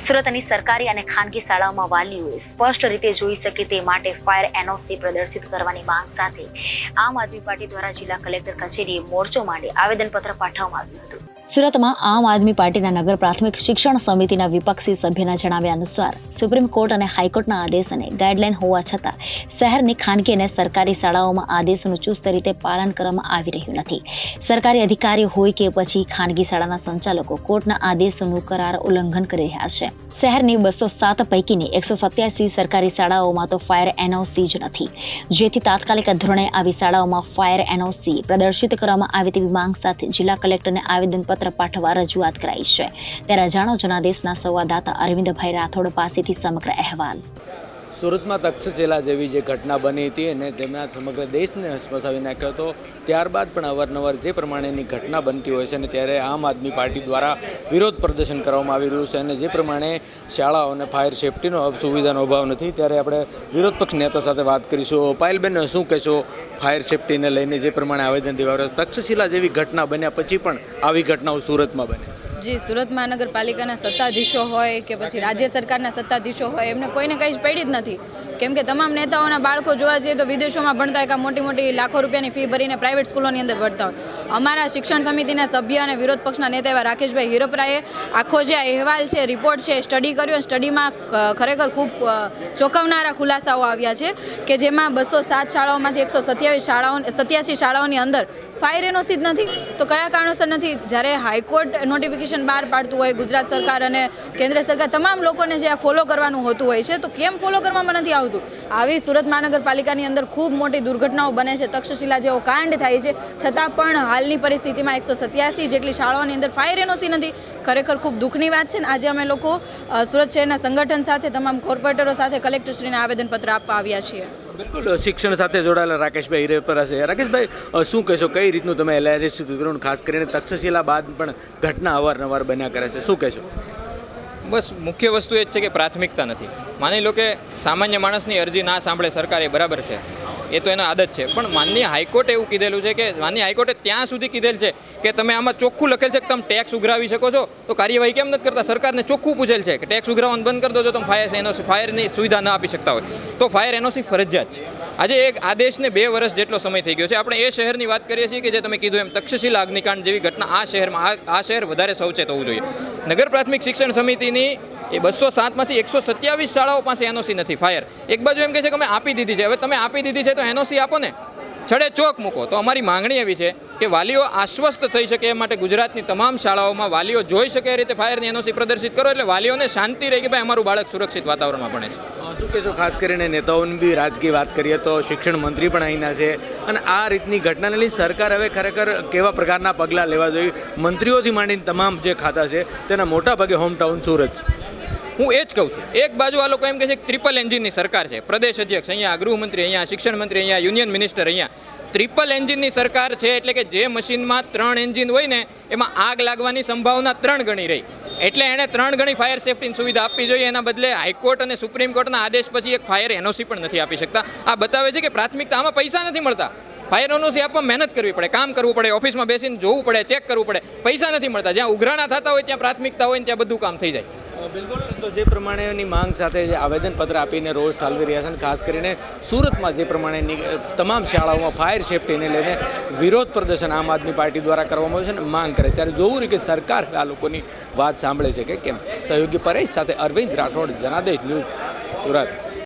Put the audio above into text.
સુરતની સરકારી અને ખાનગી શાળાઓમાં વાલીઓએ સ્પષ્ટ રીતે જોઈ શકે તે માટે ફાયર એનઓસી પ્રદર્શિત કરવાની માંગ સાથે આમ આદમી પાર્ટી દ્વારા જિલ્લા કલેક્ટર કચેરીએ મોરચો માંડી આવેદનપત્ર પાઠવવામાં આવ્યું હતું. સુરતમાં આમ આદમી પાર્ટીના નગર પ્રાથમિક શિક્ષણ સમિતિના વિપક્ષી સભ્યના જણાવ્યા અનુસાર સુપ્રીમ કોર્ટ અને હાઈકોર્ટના આદેશ અને ગાઈડલાઈન હોવા છતાં શહેરની ખાનગી અને સરકારી શાળાઓમાં આદેશોનું ચુસ્ત રીતે પાલન કરવામાં આવી રહ્યું નથી. સરકારી અધિકારી હોય કે પછી ખાનગી શાળાના સંચાલકો કોર્ટના આદેશોનું કરાર ઉલ્લંઘન કરી રહ્યા છે. શહેરની 207 પૈકીની 187 સરકારી શાળાઓમાં તો ફાયર એનઓસી જ નથી, જેથી તાત્કાલિક ધોરણે આવી શાળાઓમાં ફાયર એનઓસી પ્રદર્શિત કરવામાં આવે તેવી માંગ સાથે જિલ્લા કલેક્ટરને આવેદનપત્ર પાઠવવા રજૂઆત કરાઈ છે. ત્યારે જાણો જનાદેશના સંવાદદાતા અરવિંદભાઈ રાઠોડ પાસેથી સમગ્ર અહેવાલ. સુરતમાં તક્ષશિલા જેવી જે ઘટના બની હતી અને તેમના સમગ્ર દેશને હચમચાવી નાખ્યો હતો. ત્યારબાદ પણ અવારનવાર જે પ્રમાણેની ઘટના બનતી હોય છે અને ત્યારે આમ આદમી પાર્ટી દ્વારા વિરોધ પ્રદર્શન કરવામાં આવી રહ્યું છે અને જે પ્રમાણે શાળાઓને ફાયર સેફટીનો સુવિધાનો અભાવ નથી, ત્યારે આપણે વિરોધ પક્ષ નેતા સાથે વાત કરીશું. પાયલબેન, શું કહેશો ફાયર સેફટીને લઈને જે પ્રમાણે આવેદન દેવા રહ્યું? તક્ષશિલા જેવી ઘટના બન્યા પછી પણ આવી ઘટનાઓ સુરતમાં બને? જી, સુરત મહાનગરપાલિકાના સત્તાધીશો હોય કે પછી રાજ્ય સરકારના સત્તાધીશો હોય, એમને કોઈને કંઈ જ પડી જ નથી. કેમ કે તમામ નેતાઓના બાળકો જોવા જઈએ તો વિદેશોમાં ભણતા હોય કે મોટી મોટી લાખો રૂપિયાની ફી ભરીને પ્રાઇવેટ સ્કૂલોની અંદર ભણતા હોય. અમારા શિક્ષણ સમિતિના સભ્ય અને વિરોધ પક્ષના નેતા એવા રાકેશભાઈ હિરપરાએ આખો જે અહેવાલ છે, રિપોર્ટ છે, સ્ટડી કર્યો. સ્ટડીમાં ખરેખર ખૂબ ચોંકાવનારા ખુલાસાઓ આવ્યા છે કે જેમાં 207 શાળાઓમાંથી 187 શાળાઓની અંદર ફાયર એનઓસી જ નથી. તો કયા કારણોસર નથી? જ્યારે હાઈકોર્ટ નોટિફિકેશન બહાર પાડતું હોય, ગુજરાત સરકાર અને કેન્દ્ર સરકાર તમામ લોકોને જે આ ફોલો કરવાનું હોતું હોય છે, તો કેમ ફોલો કરવામાં નથી આવતું? આવી સુરત મહાનગરપાલિકાની અંદર ખૂબ મોટી દુર્ઘટનાઓ બને છે, તક્ષશિલા જેવો કાંડ થાય છે, છતાં પણ હાલની પરિસ્થિતિમાં 187 જેટલી શાળાઓની અંદર ફાયર એનઓસી નથી. ખરેખર ખૂબ દુઃખની વાત છે. આજે અમે લોકો સુરત શહેરના સંગઠન સાથે, તમામ કોર્પોરેટરો સાથે કલેક્ટરશ્રીને આવેદનપત્ર આપવા આવ્યા છીએ. બિલકુલ, શિક્ષણ સાથે જોડાયેલા રાકેશભાઈ હિરેપરા છે. રાકેશભાઈ, શું કહેશો, કઈ રીતનું તમે એલઆરએસ વિતરણ, ખાસ કરીને તક્ષશિલા બાદ પણ ઘટના અવારનવાર બન્યા કરે છે, શું કહેશો? બસ મુખ્ય વસ્તુ એ જ છે કે પ્રાથમિકતા નથી. માની લો કે સામાન્ય માણસની અરજી ના સાંભળે સરકાર, એ બરાબર છે, એ તો એનો આદત છે. પણ માનનીય હાઈકોર્ટે એવું કીધેલું છે કે માનનીય હાઈકોર્ટે ત્યાં સુધી કીધેલ છે કે તમે આમાં ચોખ્ખું લખેલ છે કે તમે ટેક્સ ઉઘરાવી શકો છો, તો કાર્યવાહી કેમ નથી કરતા? સરકારને ચોખ્ખું પૂછેલ છે કે ટેક્સ ઉઘરાવવાનું બંધ કરી દો જો તમે ફાયરની સુવિધા ન આપી શકતા હોય તો ફાયર એનઓસી ફરજિયાત છે. આજે એક આદેશને 2 વર્ષ જેટલો સમય થઈ ગયો છે. આપણે એ શહેરની વાત કરીએ છીએ કે જે તમે કીધું એમ તક્ષશિલા અગ્નિકાંડ જેવી ઘટના આ શહેરમાં, આ શહેર વધારે સચેત હોવું જોઈએ. નગર પ્રાથમિક શિક્ષણ સમિતિની એ 207માંથી 127 શાળાઓ પાસે એનઓસી નથી ફાયર. એક બાજુ એમ કહે છે કે અમે આપી દીધી છે. હવે તમે આપી દીધી છે તો એનઓસી આપો ને, છડે ચોક મૂકો. તો અમારી માંગણી એવી છે કે વાલીઓ આશ્વસ્ત થઈ શકે એ માટે ગુજરાતની તમામ શાળાઓમાં વાલીઓ જોઈ શકે એ રીતે ફાયરની એનઓસી પ્રદર્શિત કરો, એટલે વાલીઓને શાંતિ રહે કે ભાઈ અમારું બાળક સુરક્ષિત વાતાવરણમાં ભણે છે. શું કહેશો? ખાસ કરીને નેતાઓની બી રાજકીય વાત કરીએ તો શિક્ષણ મંત્રી પણ અહીંના છે અને આ રીતની ઘટનાને લઈને સરકાર હવે ખરેખર કેવા પ્રકારના પગલાં લેવા જોઈએ? મંત્રીઓથી માંડીને તમામ જે ખાતા છે તેના મોટા ભાગે હોમટાઉન સુરત છે. હું એ જ કહું છું. એક બાજુ આ લોકો એમ કહે છે કે ટ્રિપલ એન્જિનની સરકાર છે, પ્રદેશ અધ્યક્ષ અહીંયા, ગૃહમંત્રી અહીંયા, શિક્ષણ મંત્રી અહીંયા, યુનિયન મિનિસ્ટર અહીંયા. ટ્રિપલ એન્જિનની સરકાર છે એટલે કે જે મશીનમાં 3 એન્જિન હોય ને એમાં આગ લાગવાની સંભાવના 3 ગણી રહી, એટલે એણે 3 ગણી ફાયર સેફટીની સુવિધા આપવી જોઈએ. એના બદલે હાઈકોર્ટ અને સુપ્રીમ કોર્ટના આદેશ પછી એક ફાયર એનઓસી પણ નથી આપી શકતા. આ બતાવે છે કે પ્રાથમિકતા, આમાં પૈસા નથી મળતા. ફાયર એનઓસી આપવા મહેનત કરવી પડે, કામ કરવું પડે, ઓફિસમાં બેસીને જોવું પડે, ચેક કરવું પડે, પૈસા નથી મળતા. જ્યાં ઉઘરાણા થતા હોય ત્યાં પ્રાથમિકતા હોય ને ત્યાં બધું કામ થઈ જાય. બિલકુલ, તો જે પ્રમાણેની માંગ સાથે જે આવેદનપત્ર આપીને રોષ ઠાલવી રહ્યા છે અને ખાસ કરીને સુરતમાં જે પ્રમાણેની તમામ શાળાઓમાં ફાયર સેફટીને લઈને વિરોધ પ્રદર્શન આમ આદમી પાર્ટી દ્વારા કરવામાં આવ્યું છે અને માંગ કરે, ત્યારે જોવું રહ્યું કે સરકાર આ લોકોની વાત સાંભળે છે કે કેમ. સહયોગી પરેશ સાથે અરવિંદ રાઠોડ, જનાદેશ ન્યૂઝ, સુરત.